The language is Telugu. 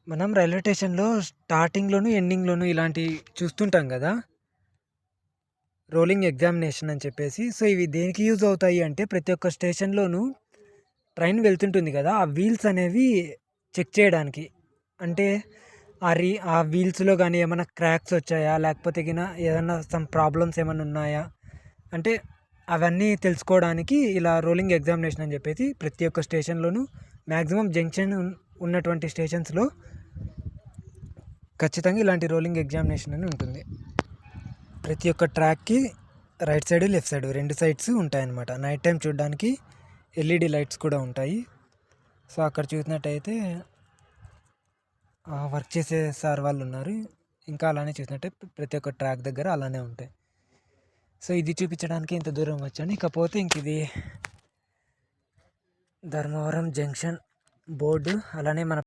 మనం రైల్వే స్టేషన్‌లో స్టార్టింగ్‌లోను, ఎండింగ్‌లోను ఇలాంటివి చూస్తుంటాం గదా! రోలింగ్ ఎగ్జామినేషన్ అని చెప్పేసి. సో, ఇవి దేనికి యూజ్ అవుతాయి అంటే ప్రతి ఒక్క స్టేషన్‌లోనూ ట్రైన్ వెళ్తుంటుంది గదా! ఆ వీల్స్ అనేవి చెక్ చేయడానికి. అంటే ఆ వీల్స్‌లో గాని ఏమన్నా క్రాక్స్ వచ్చాయా? లేకపోతే ఏదన్నా ప్రాబ్లమ్స్ ఏమన్నా ఉన్నాయా? అంటే అవన్నీ తెలుసుకోవడానికి ఇలా రోలింగ్ ఎగ్జామినేషన్ అని చెప్పేసి ప్రతి ఒక్క స్టేషన్‌లోనూ మాక్సిమం జంక్షన్ ఉన్నటువంటి స్టేషన్స్‌లో ఖచ్చితంగా ఇలాంటి రోలింగ్ ఎగ్జామినేషన్ అని ఉంటుంది. ప్రతి ఒక్క ట్రాక్‌కి right side, left side 2 sides ఉంటాయన్నమాట. నైట్ టైమ్ చూడడానికి ఎల్ఈడి లైట్స్ కూడా ఉంటాయి. సో, అక్కడ చూసినట్టయితే వర్క్ చేసే సార్ వాళ్ళు ఉన్నారు. ఇంకా అలానే చూసినట్టే ప్రతి ఒక్క ట్రాక్ దగ్గర అలానే ఉంటాయి. సో, ఇది చూపించడానికి ఇంత దూరం వచ్చాను. ఇకపోతే ఇది ధర్మవరం జంక్షన్ బోర్డు అలానే మన